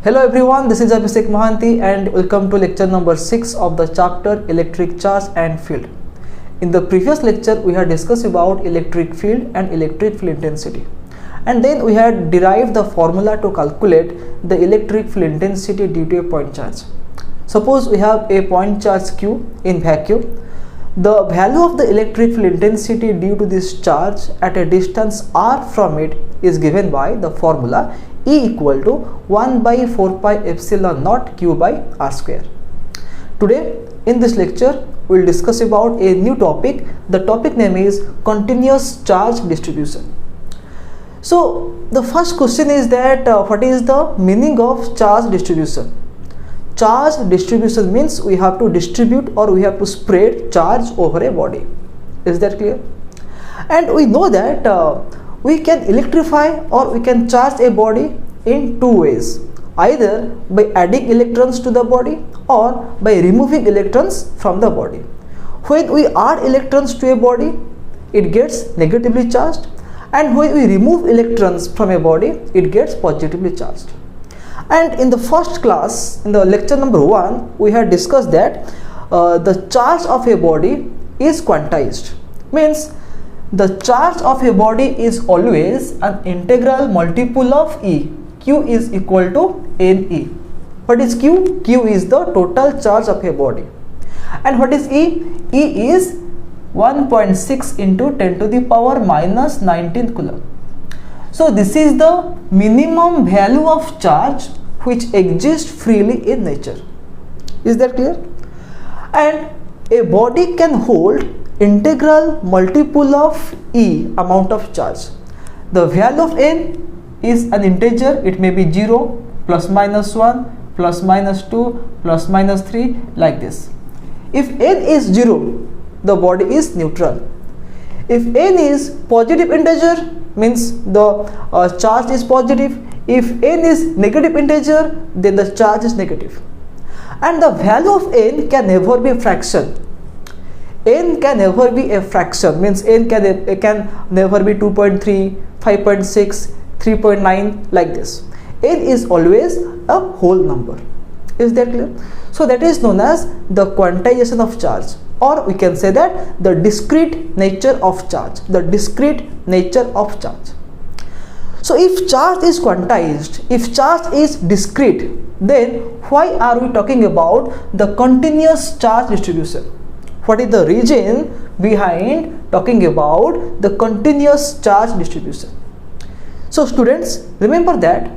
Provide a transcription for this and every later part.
Hello everyone, this is Abhishek Mahanti and welcome to lecture number 6 of the chapter Electric Charge and Field. In the previous lecture, we had discussed about electric field and electric field intensity. And then we had derived the formula to calculate the electric field intensity due to a point charge. Suppose we have a point charge Q in vacuum. The value of the electric field intensity due to this charge at a distance r from it is given by the formula E equal to 1 by 4 pi epsilon naught Q by r square. Today in this lecture we will discuss about a new topic. The topic name is continuous charge distribution. So the first question is that what is the meaning of charge distribution? Charge distribution means we have to distribute or we have to spread charge over a body. Is that clear? And we know that we can electrify or we can charge a body in two ways, either by adding electrons to the body or by removing electrons from the body. When we add electrons to a body, it gets negatively charged, and when we remove electrons from a body, it gets positively charged. And in the first class, in the lecture number 1, we had discussed that the charge of a body is quantized. Means the charge of a body is always an integral multiple of E. Q is equal to NE. What is Q? Q is the total charge of a body. And what is E? E is 1.6 into 10 to the power minus 19 coulomb. So this is the minimum value of charge which exists freely in nature. Is that clear? And a body can hold integral multiple of E amount of charge. The value of N is an integer. It may be 0, plus minus 1, plus minus 2, plus minus 3, like this. If N is 0, the body is neutral. If N is positive integer, means the charge is positive. If N is negative integer, then the charge is negative. And the value of N can never be a fraction. N can never be a fraction, means N can never be 2.3, 5.6, 3.9, like this. N is always a whole number. Is that clear? So that is known as the quantization of charge, or we can say that the discrete nature of charge. The discrete nature of charge. So if charge is quantized, if charge is discrete, then why are we talking about the continuous charge distribution? What is the reason behind talking about the continuous charge distribution? So students, remember that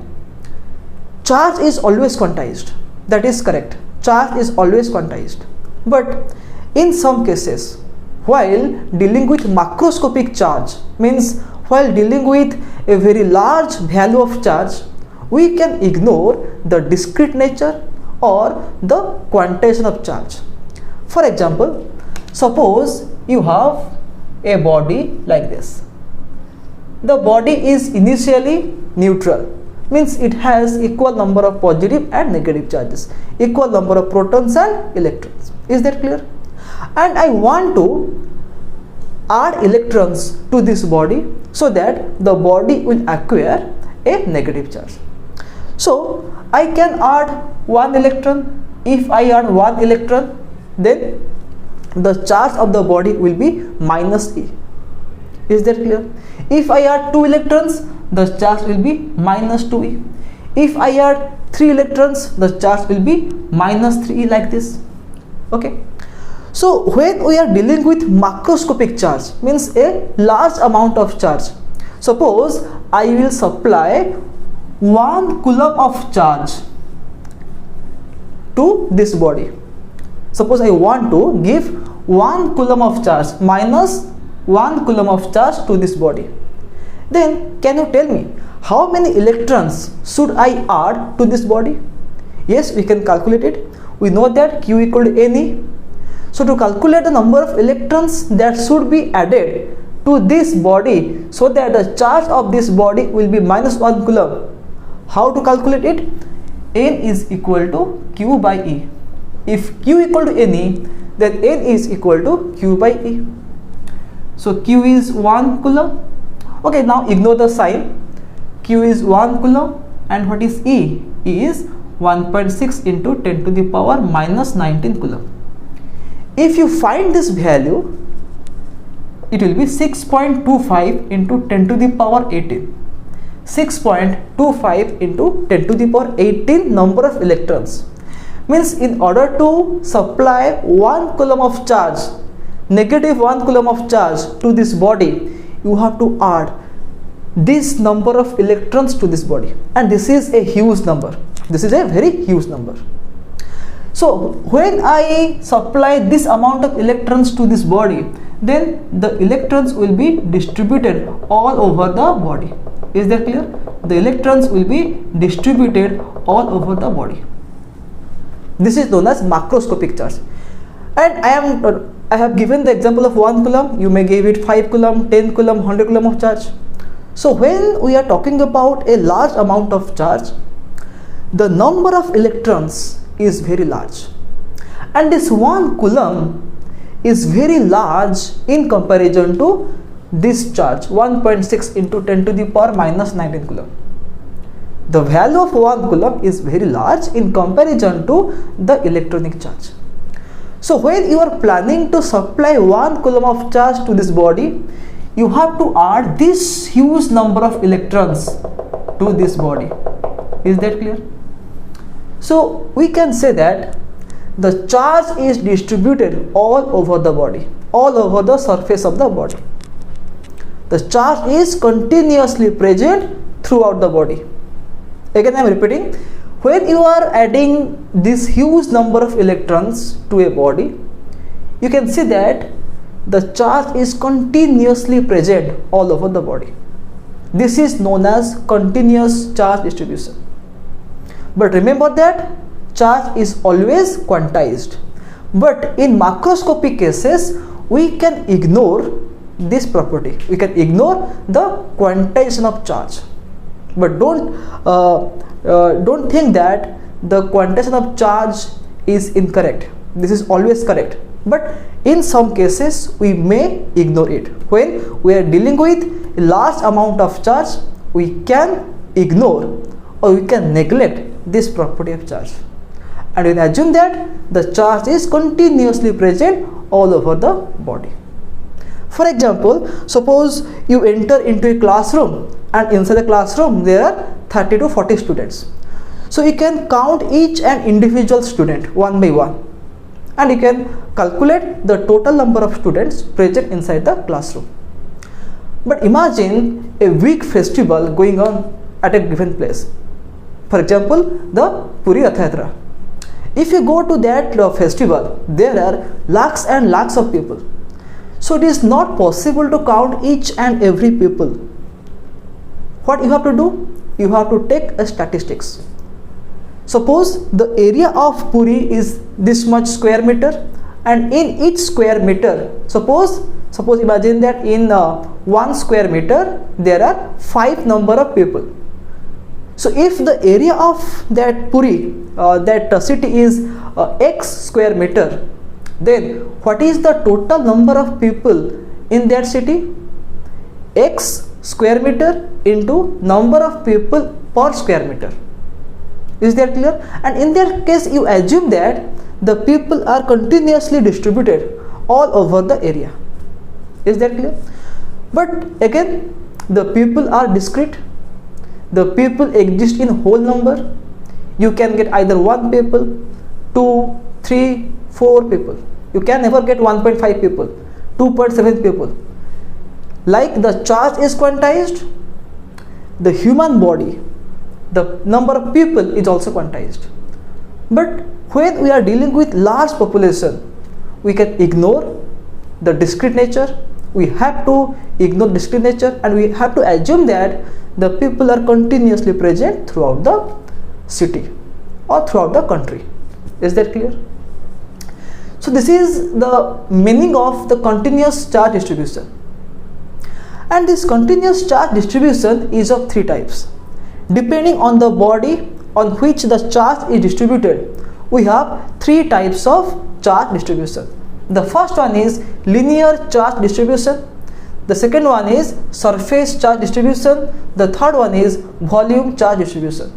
charge is always quantized. That is correct. Charge is always quantized. But in some cases, while dealing with macroscopic charge, means while dealing with a very large value of charge, we can ignore the discrete nature or the quantization of charge. For example, suppose you have a body like this. The body is initially neutral, means it has equal number of positive and negative charges, equal number of protons and electrons. Is that clear? And I want to add electrons to this body so that the body will acquire a negative charge. So I can add one electron. If I add one electron, then the charge of the body will be minus E. Is that clear? If I add 2 electrons, the charge will be minus 2E. If I add 3 electrons, the charge will be minus 3E, like this. Okay. So when we are dealing with macroscopic charge, means a large amount of charge. Suppose I will supply 1 coulomb of charge to this body. Suppose I want to give 1 coulomb of charge minus 1 coulomb of charge to this body. Then can you tell me how many electrons should I add to this body? Yes, we can calculate it. We know that Q equal to NE. So to calculate the number of electrons that should be added to this body so that the charge of this body will be minus 1 coulomb, how to calculate it? N is equal to Q by E. If Q equal to NE, then N is equal to Q by E. So Q is 1 coulomb. Okay, now ignore the sign. Q is 1 coulomb, and what is E? is 1.6 into 10 to the power minus 19 coulomb. If you find this value, it will be 6.25 into 10 to the power 18. 6.25 into 10 to the power 18 number of electrons. Means in order to supply 1 coulomb of charge, negative 1 coulomb of charge to this body, you have to add this number of electrons to this body, and this is a huge number. This is a very huge number. So when I supply this amount of electrons to this body, then the electrons will be distributed all over the body. Is that clear? The electrons will be distributed all over the body. This is known as macroscopic charge. And I have given the example of 1 coulomb. You may give it 5 coulomb, 10 coulomb, 100 coulomb of charge. So when we are talking about a large amount of charge, the number of electrons is very large, and this 1 coulomb is very large in comparison to this charge, 1.6 into 10 to the power minus 19 coulomb. The value of 1 coulomb is very large in comparison to the electronic charge. So when you are planning to supply 1 coulomb of charge to this body, you have to add this huge number of electrons to this body. Is that clear? So we can say that the charge is distributed all over the body, all over the surface of the body. The charge is continuously present throughout the body. Again I am repeating, when you are adding this huge number of electrons to a body, you can see that the charge is continuously present all over the body. This is known as continuous charge distribution. But remember that charge is always quantized. But in macroscopic cases, we can ignore this property. We can ignore the quantization of charge. But don't think that the quantization of charge is incorrect. This is always correct. But in some cases, we may ignore it. When we are dealing with a large amount of charge, we can ignore or we can neglect this property of charge, and we assume that the charge is continuously present all over the body. For example, suppose you enter into a classroom, and inside the classroom there are 30 to 40 students. So you can count each and individual student one by one, and you can calculate the total number of students present inside the classroom. But imagine a big festival going on at a given place. For example, the Puri Rath Yatra. If you go to that festival, there are lakhs and lakhs of people. So it is not possible to count each and every people. What you have to do? You have to take a statistics. Suppose the area of Puri is this much square meter, and in each square meter, suppose imagine that in 1 square meter there are 5 number of people. So if the area of that Puri, that city is x square meter, then what is the total number of people in that city? X square meter into number of people per square meter. Is that clear? And in that case, you assume that the people are continuously distributed all over the area. Is that clear? But again, the people are discrete. The people exist in whole number. You can get either 1 people, 2, 3, 4 people. You can never get 1.5 people, 2.7 people. Like the charge is quantized, the human body, the number of people is also quantized. But when we are dealing with large population, we can ignore the discrete nature. We have to ignore discrete nature, and we have to assume that the people are continuously present throughout the city or throughout the country. Is that clear? So this is the meaning of the continuous charge distribution. And this continuous charge distribution is of 3 types. Depending on the body on which the charge is distributed, we have 3 types of charge distribution. The first one is linear charge distribution. The second one is surface charge distribution. The third one is volume charge distribution.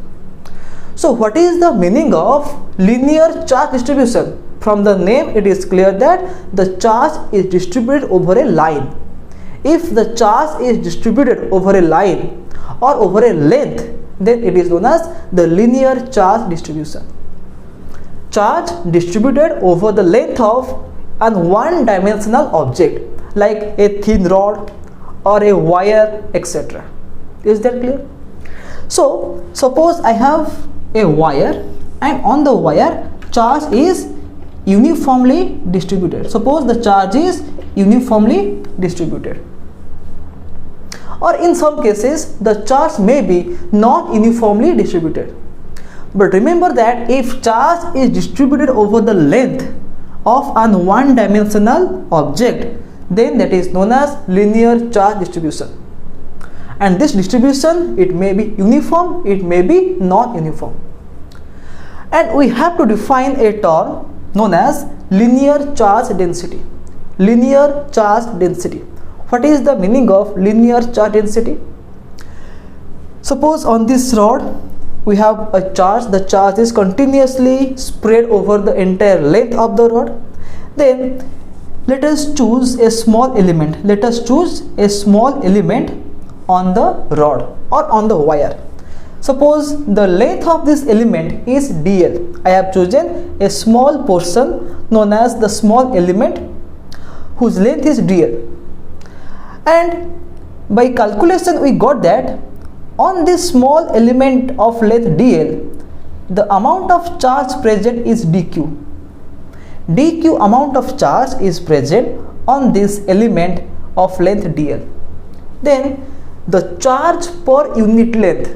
So what is the meaning of linear charge distribution? From the name it is clear that the charge is distributed over a line. If the charge is distributed over a line or over a length, then it is known as the linear charge distribution. Charge distributed over the length of an one-dimensional object like a thin rod or a wire, etc. Is that clear? So suppose I have a wire, and on the wire charge is uniformly distributed. Suppose the charge is uniformly distributed, or in some cases the charge may be not uniformly distributed. But remember that if charge is distributed over the length of an one-dimensional object, then that is known as linear charge distribution. And this distribution, it may be uniform, it may be not uniform. And we have to define a term known as linear charge density. Linear charge density. What is the meaning of linear charge density? Suppose on this rod we have a charge, the charge is continuously spread over the entire length of the rod. Then let us choose a small element. Let us choose a small element on the rod or on the wire. Suppose the length of this element is dl. I have chosen a small portion known as the small element whose length is dl. And by calculation we got that on this small element of length dl, the amount of charge present is dq. dq amount of charge is present on this element of length dl. Then the charge per unit length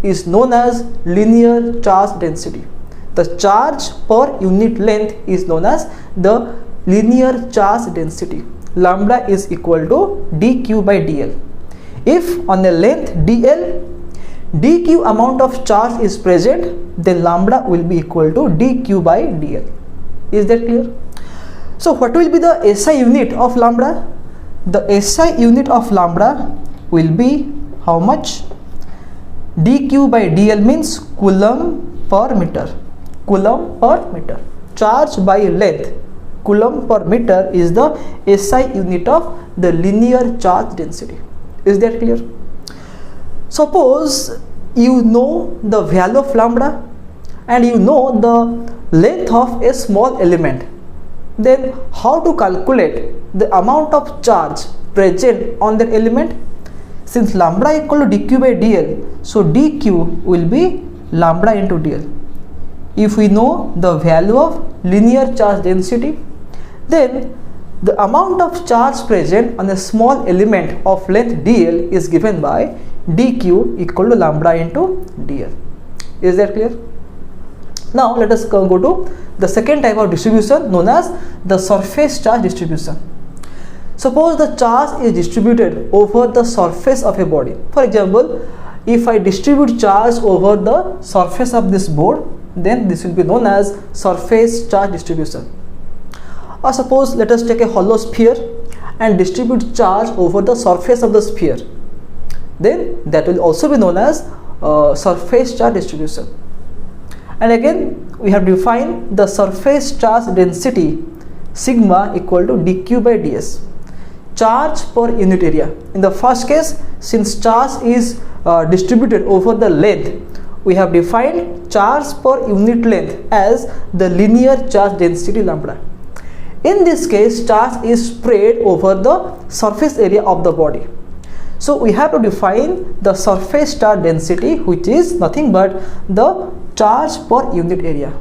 is known as linear charge density. The charge per unit length is known as the linear charge density. Lambda is equal to dq by dl. If on the length dl, dq amount of charge is present, then lambda will be equal to dq by dl. Is that clear? So what will be the SI unit of lambda? The SI unit of lambda will be how much? dq by dl means coulomb per meter. Coulomb per meter. Charge by length, coulomb per meter, is the SI unit of the linear charge density. Is that clear? Suppose you know the value of lambda and you know the length of a small element, then how to calculate the amount of charge present on that element? Since lambda equal to dq by dl, so dq will be lambda into dl. If we know the value of linear charge density, then the amount of charge present on a small element of length dl is given by dq equal to lambda into dl. Is that clear? Now let us go to the second type of distribution known as the surface charge distribution. Suppose the charge is distributed over the surface of a body. For example, if I distribute charge over the surface of this board, then this will be known as surface charge distribution. Or suppose let us take a hollow sphere and distribute charge over the surface of the sphere, then that will also be known as surface charge distribution. And again we have defined the surface charge density sigma equal to dq by ds. Charge per unit area. In the first case, since charge is distributed over the length, we have defined charge per unit length as the linear charge density lambda. In this case, charge is spread over the surface area of the body. So we have to define the surface charge density, which is nothing but the charge per unit area.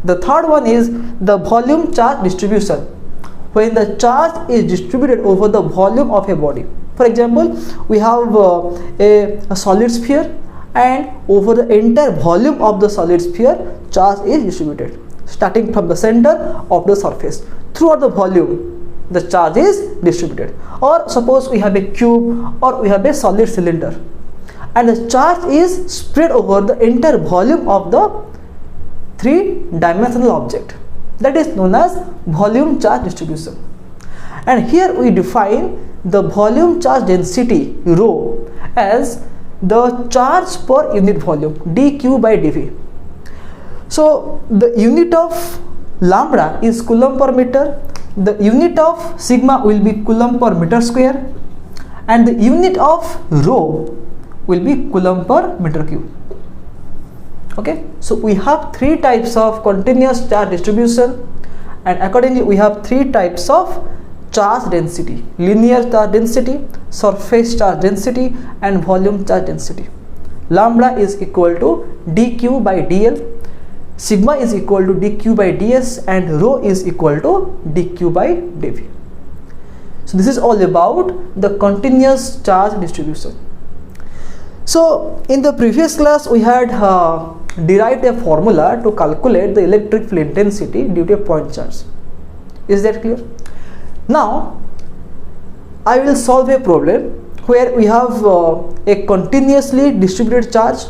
The third one is the volume charge distribution. When the charge is distributed over the volume of a body. For example, we have a solid sphere, and over the entire volume of the solid sphere, charge is distributed, starting from the center of the surface. Throughout the volume, the charge is distributed. Or suppose we have a cube or we have a solid cylinder, and the charge is spread over the entire volume of the three-dimensional object. That is known as volume charge distribution. And here we define the volume charge density rho as the charge per unit volume, dq by dv. So the unit of lambda is coulomb per meter, the unit of sigma will be coulomb per meter square, and the unit of rho will be coulomb per meter cube. Okay, so we have three types of continuous charge distribution, and accordingly we have three types of charge density: linear charge density, surface charge density, and volume charge density. Lambda is equal to dq by dl, sigma is equal to dq by ds, and rho is equal to dq by dv. So this is all about the continuous charge distribution. So in the previous class we had derived a formula to calculate the electric field intensity due to a point charge. Is that clear? Now I will solve a problem where we have a continuously distributed charge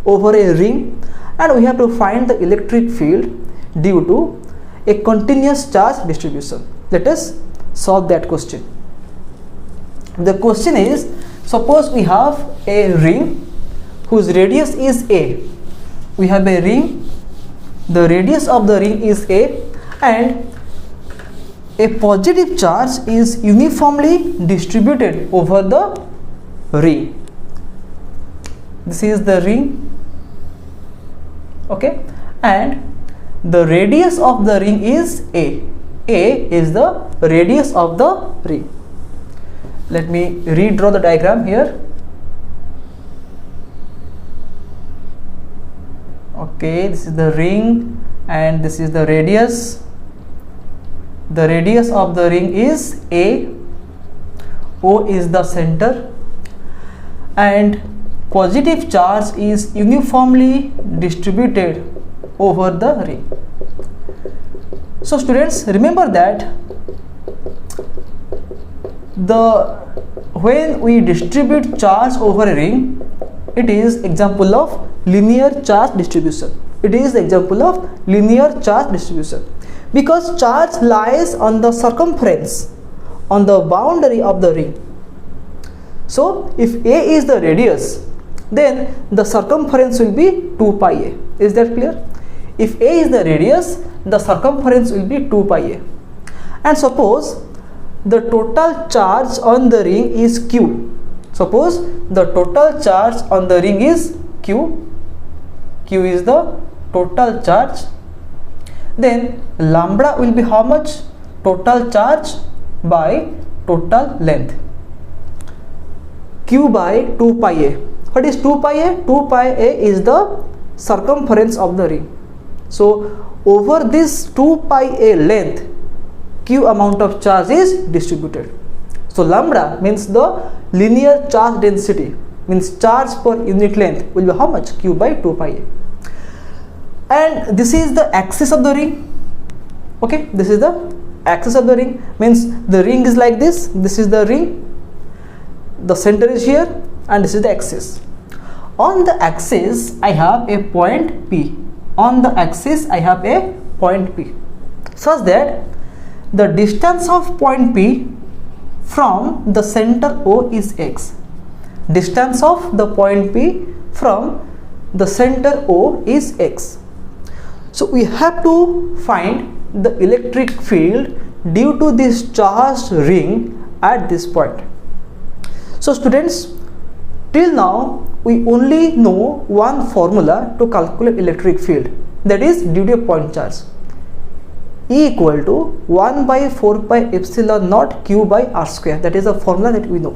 over a ring, and we have to find the electric field due to a continuous charge distribution. Let us solve that question. The question is, suppose we have a ring whose radius is a. We have a ring, the radius of the ring is a, and a positive charge is uniformly distributed over the ring. This is the ring, okay, and the radius of the ring is a. A is the radius of the ring. Let me redraw the diagram here. Okay, this is the ring and this is the radius. The radius of the ring is a. O is the center, and positive charge is uniformly distributed over the ring. So students, remember that when we distribute charge over a ring, it is example of linear charge distribution. It is the example of linear charge distribution because charge lies on the circumference, on the boundary of the ring. So if A is the radius, then the circumference will be 2 pi a. Is that clear? If A is the radius, the circumference will be 2 pi a. And suppose the total charge on the ring is Q. Suppose the total charge on the ring is Q. Q is the total charge. Then lambda will be how much? Total charge by total length. Q by 2 pi a. What is 2 pi a? 2 pi a is the circumference of the ring. So over this 2 pi a length, Q amount of charge is distributed. So lambda means the linear charge density, means charge per unit length will be how much? Q by 2 pi a. And this is the axis of the ring. Okay, this is the axis of the ring, means the ring is like this. This is the ring, the center is here, and this is the axis. On the axis I have a point P. On the axis I have a point P, such that the distance of point P from the center O is x. Distance of the point P from the center O is x. So we have to find the electric field due to this charged ring at this point. So students, till now we only know one formula to calculate electric field, that is due to a point charge. E equal to 1 by 4 pi epsilon naught Q by R square. That is a formula that we know.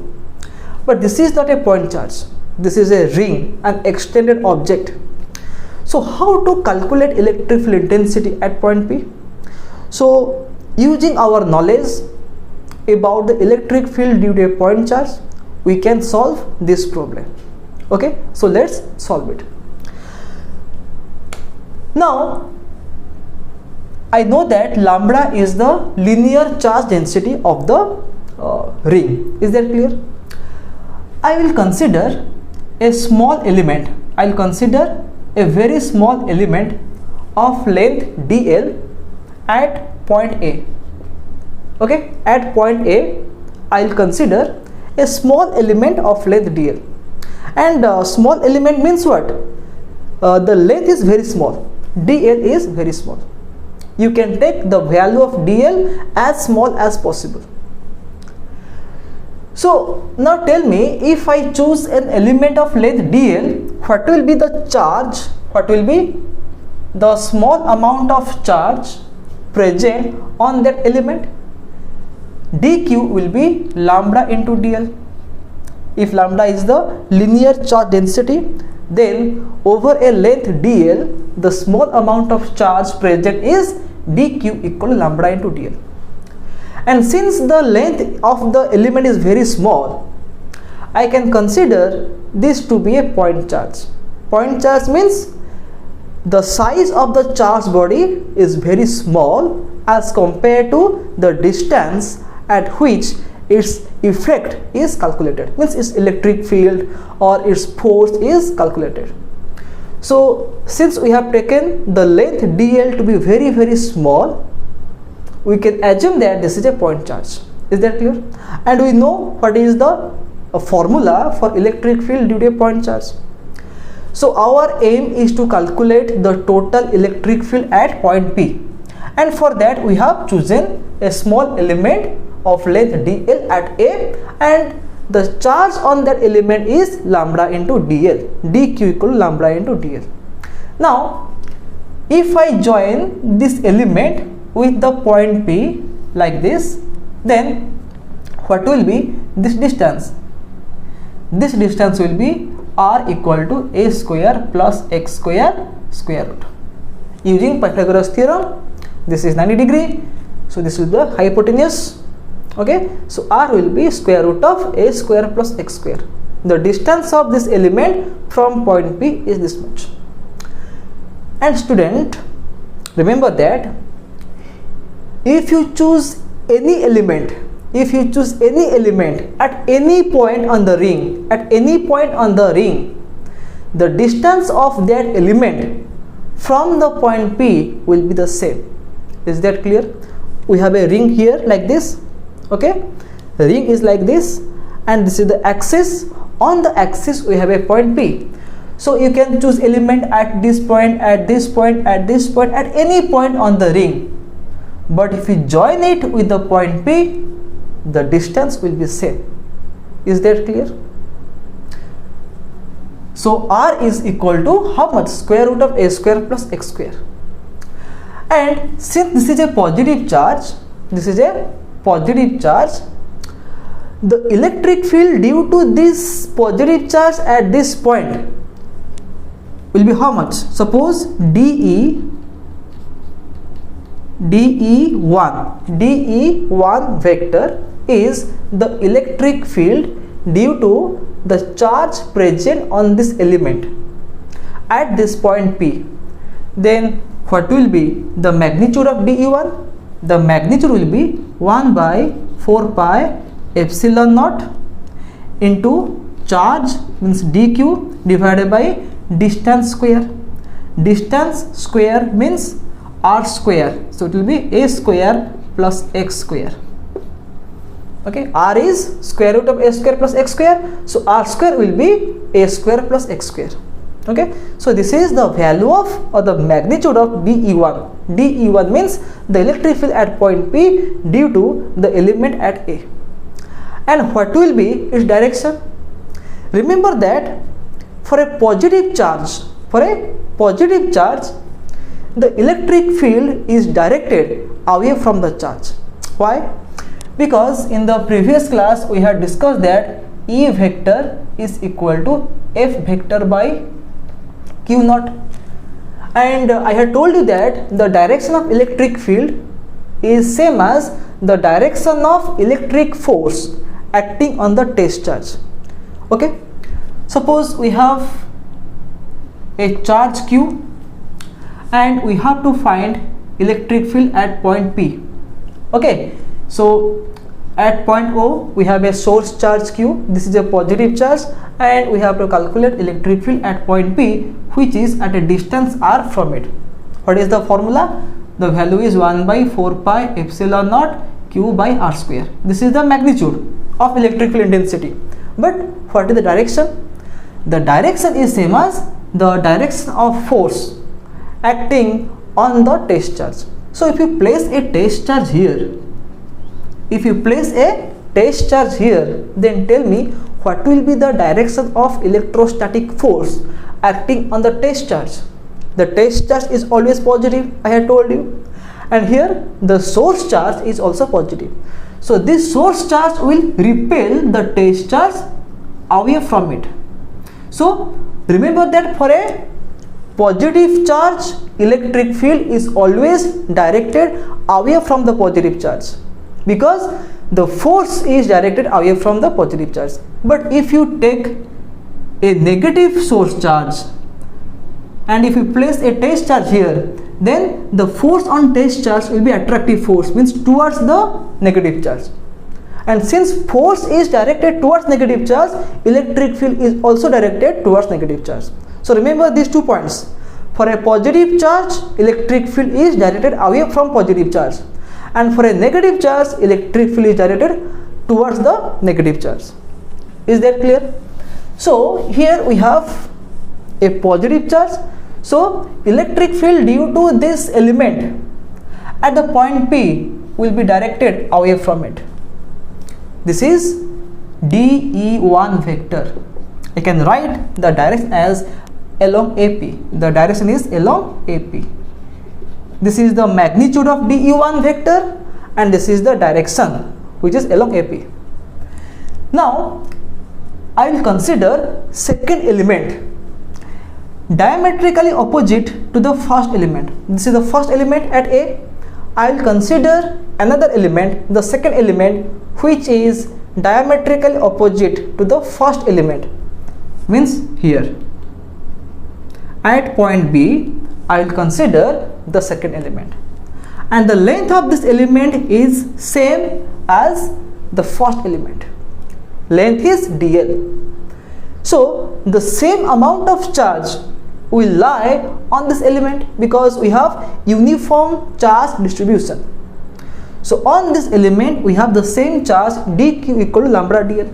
But this is not a point charge. This is a ring, an extended object. So how to calculate electric field intensity at point P? So using our knowledge about the electric field due to a point charge, we can solve this problem. Okay, so let's solve it. Now I know that lambda is the linear charge density of the ring. Is that clear? I will consider a small element. I will consider a very small element of length dl at point A. Okay, at point A I will consider a small element of length dl. And small element means what? The length is very small, dl is very small. You can take the value of dl as small as possible. So now tell me, if I choose an element of length dl, what will be the charge? What will be the small amount of charge present on that element? dq will be lambda into dl. If lambda is the linear charge density, then over a length dl, the small amount of charge present is dq equal to lambda into dl. And since the length of the element is very small, I can consider this to be a point charge. Point charge means the size of the charge body is very small as compared to the distance at which its effect is calculated, means its electric field or its force is calculated. So since we have taken the length dl to be very small, we can assume that this is a point charge. Is that clear? And we know what is the formula for electric field due to a point charge. So our aim is to calculate the total electric field at point P, and for that we have chosen a small element of length dl at A, and the charge on that element is lambda into dl, dq equal to lambda into dl. Now if I join this element with the point P like this, then what will be this distance? This distance will be r equal to a square plus x square square root. Using Pythagoras theorem, this is 90 degree, so this is the hypotenuse. Okay, so r will be square root of a square plus x square. The distance of this element from point P is this much. And student, remember that if you choose any element, at any point on the ring, the distance of that element from the point P will be the same. Is that clear? We have a ring here like this. Okay, the ring is like this, and this is the axis. On the axis we have a point P. So you can choose element at this point, at this point, at this point, at any point on the ring. But if you join it with the point P, the distance will be same. Is that clear? So r is equal to how much? Square root of a square plus x square. And since this is a positive charge, the electric field due to this positive charge at this point will be how much? Suppose DE1 vector is the electric field due to the charge present on this element at this point P. Then what will be the magnitude of DE1? The magnitude will be 1 by 4 pi epsilon naught into charge means dq divided by distance square. Distance square means r square, so it will be a square plus x square. Okay, r is square root of a square plus x square, so r square will be a square plus x square. Okay, so this is the value of or the magnitude of DE1. DE1 means the electric field at point P due to the element at A. And what will be its direction? Remember that for a positive charge, the electric field is directed away from the charge. Why? Because in the previous class we had discussed that E vector is equal to F vector by Q naught, and I had told you that the direction of electric field is same as the direction of electric force acting on the test charge. Okay, suppose we have a charge Q and we have to find electric field at point P. Okay, so at point O we have a source charge Q, this is a positive charge, and we have to calculate electric field at point P, which is at a distance r from it. What is the formula? The value is 1 by 4 pi epsilon naught Q by r square. This is the magnitude of electric field intensity. But what is the direction? the direction is same as the direction of force acting on the test charge. So if you place a test charge here, then tell me what will be the direction of electrostatic force acting on the test charge. The test charge is always positive, I had told you, and here the source charge is also positive. So this source charge will repel the test charge away from it. So remember that for a positive charge, electric field is always directed away from the positive charge, because the force is directed away from the positive charge. But if you take a negative source charge and if you place a test charge here, then the force on test charge will be attractive force, means towards the negative charge. And since force is directed towards negative charge, electric field is also directed towards negative charge. So remember these 2 points. For a positive charge, electric field is directed away from positive charge, and for a negative charge, electric field is directed towards the negative charge. Is that clear? So here we have a positive charge. So electric field due to this element at the point P will be directed away from it. This is dE1 vector. I can write the direction as along AP. The direction is along AP. This is the magnitude of dE1 vector, and this is the direction which is along AP. Now I will consider second element diametrically opposite to the first element. This is the first element at A. I will consider another element, the second element, which is diametrically opposite to the first element, means here. At point B, I will consider the second element, and the length of this element is same as the first element. Length is dl. So the same amount of charge will lie on this element because we have uniform charge distribution. So on this element we have the same charge dq equal to lambda dl,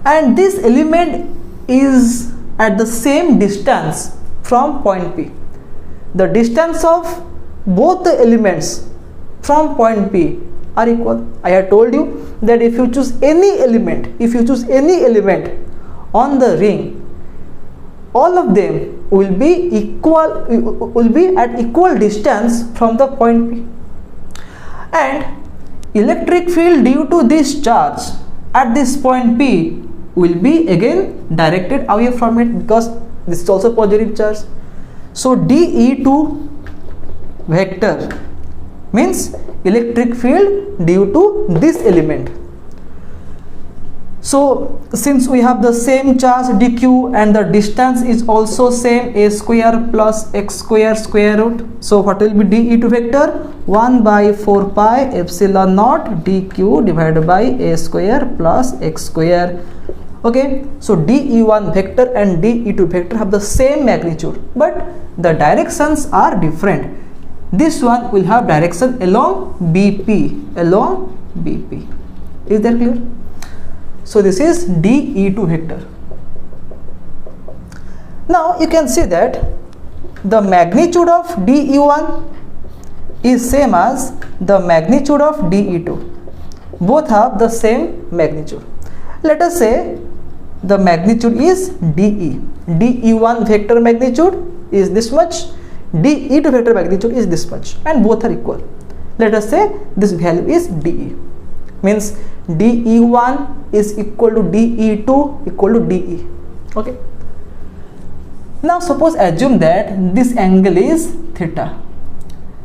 and this element is at the same distance from point P. The distance of both the elements from point P are equal. I have told you that if you choose any element, on the ring, all of them will be at equal distance from the point P, and electric field due to this charge at this point P will be again directed away from it because this is also positive charge. So dE2 vector means electric field due to this element. So since we have the same charge dq and the distance is also same, a square plus x square square root, so what will be dE2 vector? 1 by 4 pi epsilon naught dq divided by a square plus x square. Okay, so dE1 vector and dE2 vector have the same magnitude, but the directions are different. This one will have direction along BP, Is that clear? So this is dE2 vector. Now you can see that the magnitude of dE1 is same as the magnitude of dE2. Both have the same magnitude. Let us say the magnitude is dE. dE1 vector magnitude is this much, dE2 vector magnitude is this much, and both are equal. Let us say this value is dE, means dE1 is equal to dE2 equal to dE. Okay. Now suppose assume that this angle is theta,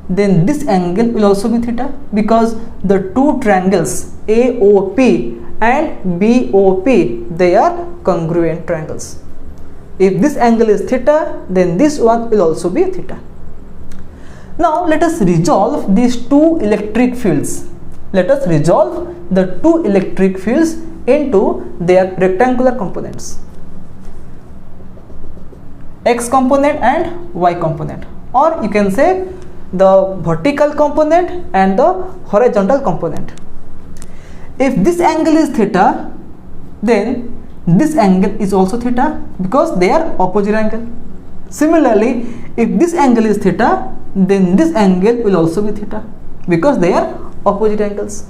then this angle will also be theta because the two triangles AOP and BOP, they are congruent triangles. If this angle is theta, then this one will also be theta. Now let us resolve these two electric fields. Let us resolve the two electric fields into their rectangular components, x component and y component, or you can say the vertical component and the horizontal component. If this angle is theta, then this angle is also theta because they are opposite angle. Similarly, if this angle is theta, then this angle will also be theta because they are opposite angles.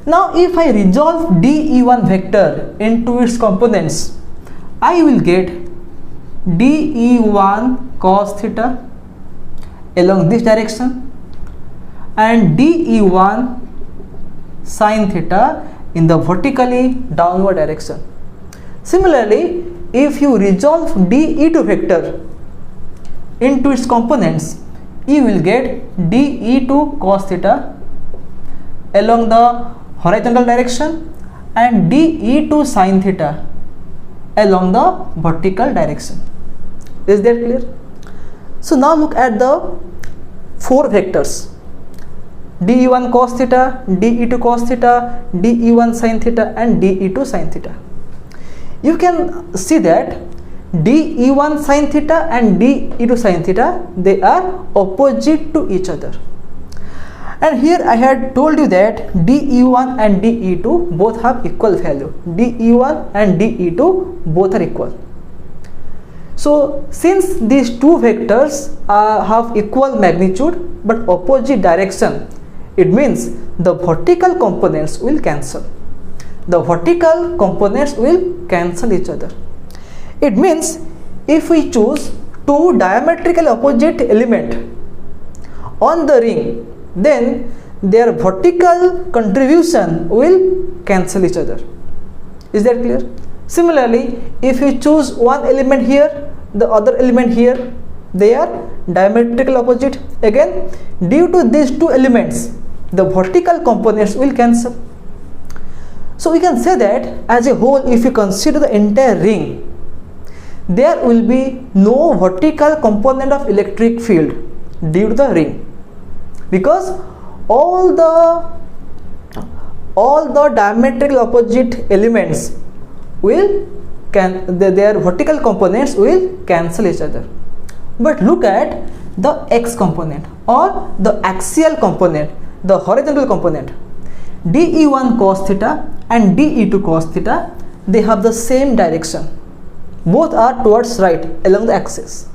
Now if I resolve dE1 vector into its components, I will get dE1 cos theta along this direction and dE1 sin theta in the vertically downward direction. Similarly, if you resolve dE2 vector into its components, you will get dE2 cos theta along the horizontal direction and dE2 sin theta along the vertical direction. Is that clear? So now look at the four vectors: dE1 cos theta, dE2 cos theta, dE1 sin theta and dE2 sin theta. You can see that dE1 sin theta and dE2 sin theta, they are opposite to each other. And here I had told you that dE1 and dE2 both have equal value. dE1 and dE2 both are equal. So since these two vectors have equal magnitude but opposite direction, it means the vertical components will cancel. The vertical components will cancel each other. It means if we choose two diametrically opposite elements on the ring, then their vertical contribution will cancel each other. Is that clear? Similarly, if you choose one element here, the other element here, they are diametrically opposite. Again, due to these two elements, the vertical components will cancel. So we can say that as a whole, if you consider the entire ring, there will be no vertical component of electric field due to the ring, because all the diametrically opposite elements will their vertical components will cancel each other. But look at the x component or the axial component, the horizontal component. dE1 cos theta and dE2 cos theta, they have the same direction. Both are towards right along the axis.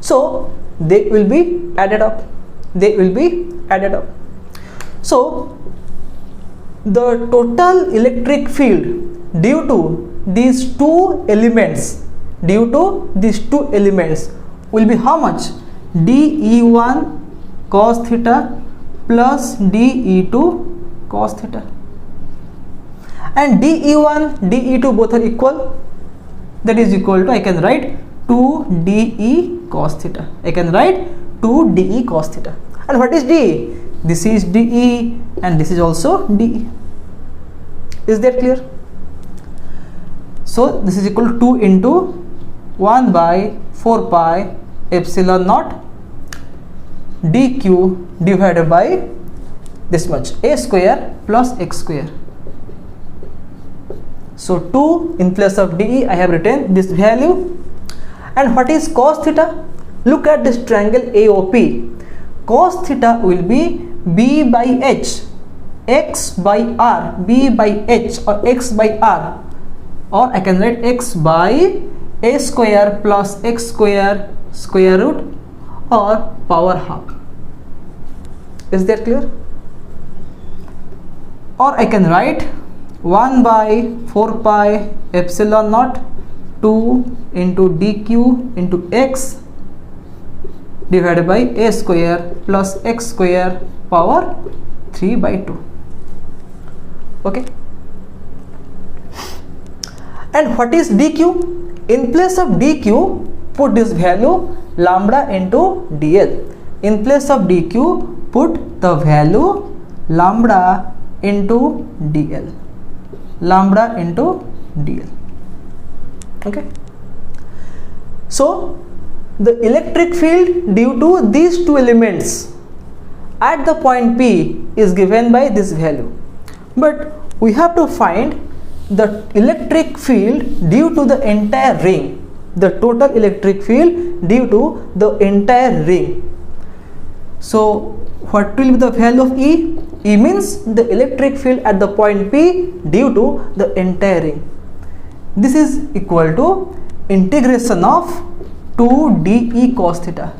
So they will be added up. So the total electric field due to these two elements will be how much? dE1 cos theta plus dE2 cos theta, and dE1 dE2 both are equal. That is equal to, I can write 2dE cos theta. And what is dE? This is dE and this is also dE. Is that clear? So this is equal to 2 into 1 by 4 pi epsilon naught dq divided by this much, a square plus x square. So 2 in place of dE, I have written this value. And what is cos theta? Look at this triangle AOP. Cos theta will be b by h, x by r, b by h or x by r, or I can write x by a square plus x square square root or power half. Is that clear? Or I can write 1 by 4 pi epsilon naught 2 into dq into x divided by a square plus x square power 3 by 2. Okay. And what is dq? In place of dq, put this value lambda into dl. In place of dq, put the value lambda into dl. Okay. So the electric field due to these two elements at the point P is given by this value, but we have to find the electric field due to the entire ring, the total electric field due to the entire ring. So what will be the value of E? E means the electric field at the point P due to the entire ring. This is equal to integration of 2 dE cos theta.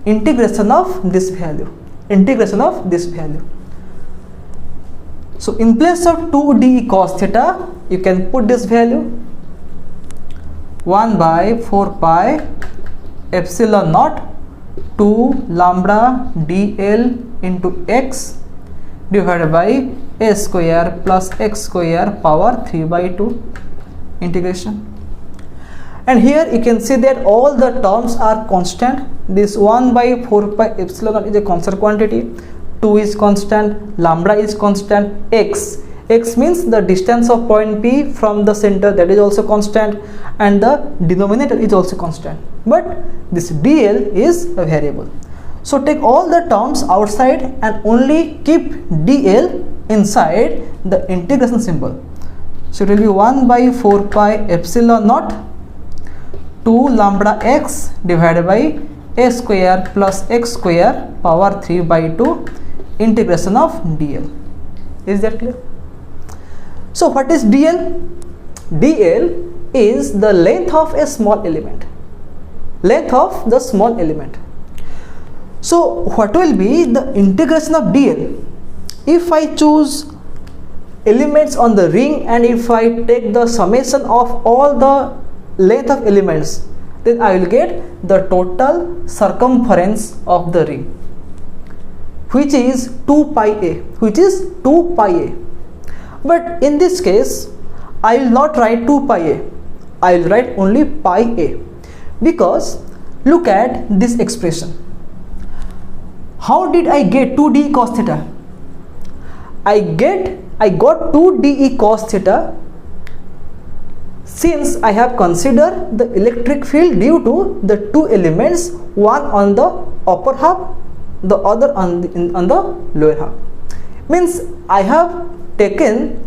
Integration of this value. Integration of this value. So in place of 2 dE cos theta, you can put this value 1 by 4 pi epsilon naught 2 lambda dl into x divided by a square plus x square power 3 by 2 integration. And here you can see that all the terms are constant. This 1 by 4 pi epsilon naught is a constant quantity, 2 is constant, lambda is constant, x means the distance of point P from the center, that is also constant, and the denominator is also constant, but this dl is a variable. So take all the terms outside and only keep dl inside the integration symbol. So it will be 1 by 4 pi epsilon naught 2 lambda x divided by a square plus x square power 3 by 2 integration of dl. Is that clear? So what is dl? dl is the length of a small element. Length of the small element. So what will be the integration of dl? If I choose elements on the ring and if I take the summation of all the length of elements, then I will get the total circumference of the ring, which is 2 pi a, which is 2 pi a. But in this case I will not write 2 pi a, I will write only pi a, because look at this expression. How did I get 2 dE cos theta? I got 2 dE cos theta since I have considered the electric field due to the two elements, one on the upper half, the other on the lower half. Means I have taken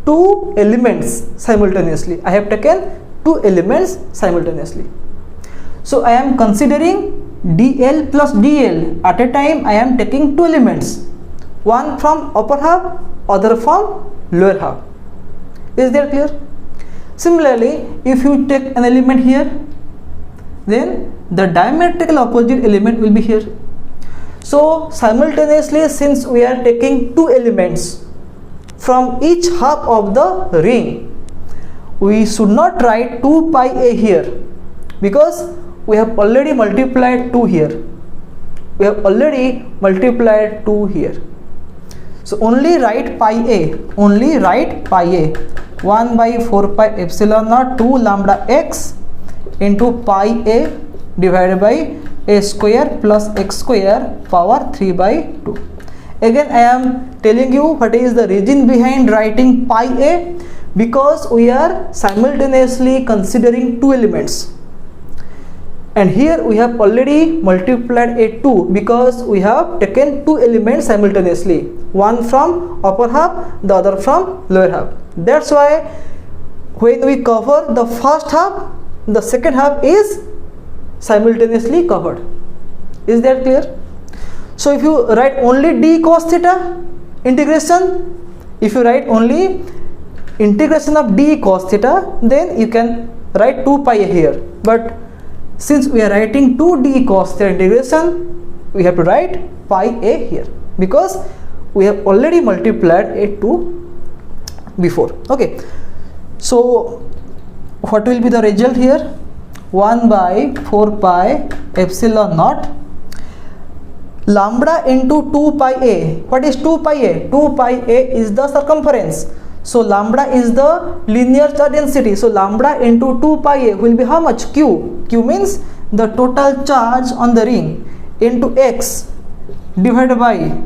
two elements simultaneously. I have taken two elements simultaneously. So I am considering dl plus dl. At a time I am taking two elements, one from upper half, other from lower half. Is that clear? Similarly, if you take an element here, then the diametrical opposite element will be here. So simultaneously, since we are taking two elements from each half of the ring, we should not write 2 pi a here, because we have already multiplied 2 here. We have already multiplied 2 here. So only write pi a, only write pi a, 1 by 4 pi epsilon naught 2 lambda x into pi a divided by a square plus x square power 3 by 2. Again I am telling you what is the reason behind writing pi a, because we are simultaneously considering two elements, and here we have already multiplied a 2 because we have taken two elements simultaneously, one from upper half, the other from lower half. That's why when we cover the first half, the second half is simultaneously covered. Is that clear? So if you write only d cos theta integration, if you write only integration of d cos theta, then you can write 2 pi here. But since we are writing 2 d cos theta integration, we have to write pi a here, because we have already multiplied a 2 before. Okay, so what will be the result here? 1 by 4 pi epsilon naught lambda into 2 pi a. What is 2 pi a? 2 pi a is the circumference. So lambda is the linear charge density. So lambda into 2 pi a will be how much? Q. Q means the total charge on the ring into x divided by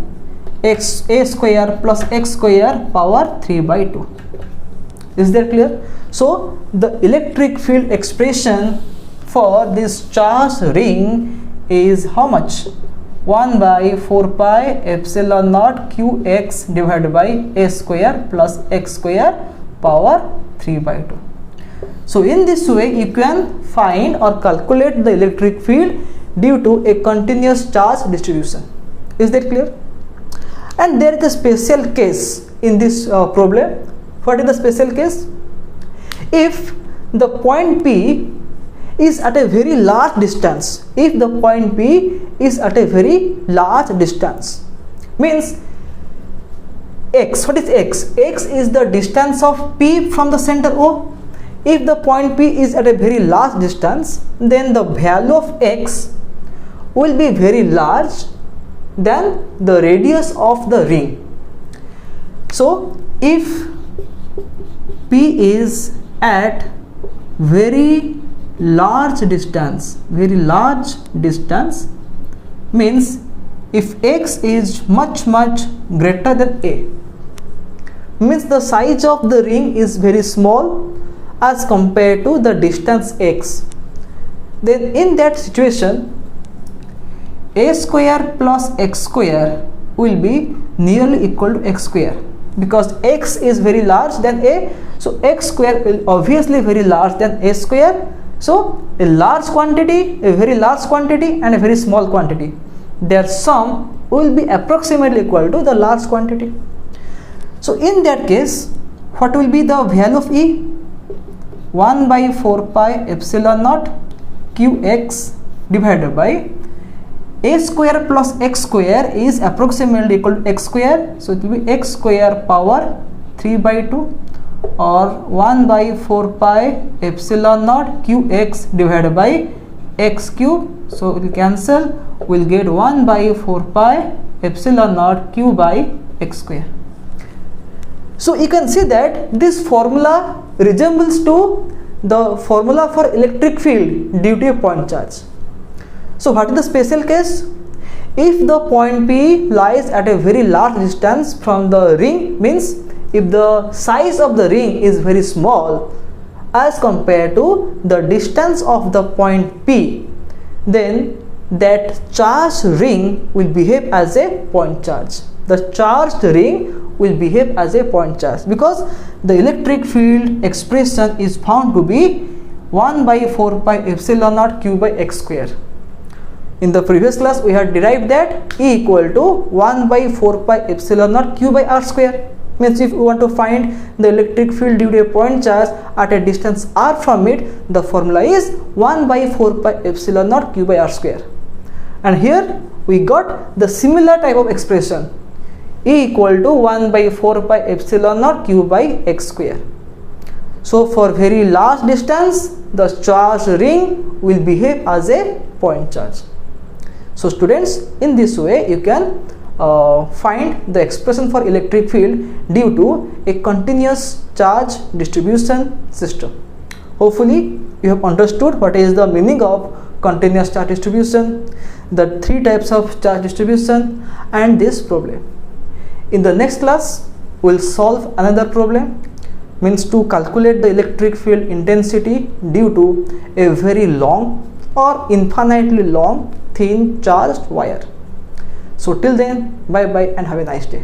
x a square plus x square power 3 by 2. Is that clear? So the electric field expression for this charged ring is how much? 1 by 4 pi epsilon naught qx divided by a square plus x square power 3 by 2. So in this way you can find or calculate the electric field due to a continuous charge distribution. Is that clear? And there is a special case in this problem. What is the special case? if the point P is at a very large distance, if the point P is at a very large distance, means x, what is x? X is the distance of P from the center O. If the point P is at a very large distance, then the value of x will be very large than the radius of the ring. So if P is at very large distance means if x is much greater than a, means the size of the ring is very small as compared to the distance x, then in that situation a square plus x square will be nearly equal to x square, because x is very large than a, so x square will obviously very large than a square. So a large quantity, a very large quantity and a very small quantity, their sum will be approximately equal to the large quantity. So in that case, what will be the value of E? 1 by 4 pi epsilon naught qx divided by a square plus x square is approximately equal to x square, so it will be x square power 3 by 2 or 1 by 4 pi epsilon naught qx divided by x cube, so it will cancel, we will get 1 by 4 pi epsilon naught q by x square. So you can see that this formula resembles to the formula for electric field due to a point charge. So what is the special case? If the point P lies at a very large distance from the ring, means if the size of the ring is very small as compared to the distance of the point P, then that charged ring will behave as a point charge. The charged ring will behave as a point charge, because the electric field expression is found to be 1 by 4 pi epsilon naught q by x square. In the previous class we had derived that E equal to 1 by 4 pi epsilon naught q by r square. Means if we want to find the electric field due to a point charge at a distance r from it, the formula is 1 by 4 pi epsilon naught q by r square. And here we got the similar type of expression, E equal to 1 by 4 pi epsilon naught q by x square. So for very large distance, the charged ring will behave as a point charge. So students, in this way you can find the expression for electric field due to a continuous charge distribution system. Hopefully you have understood what is the meaning of continuous charge distribution, the three types of charge distribution, and this problem. In the next class we will solve another problem, means to calculate the electric field intensity due to a very long or infinitely long thin charged wire. So till then, bye bye and have a nice day.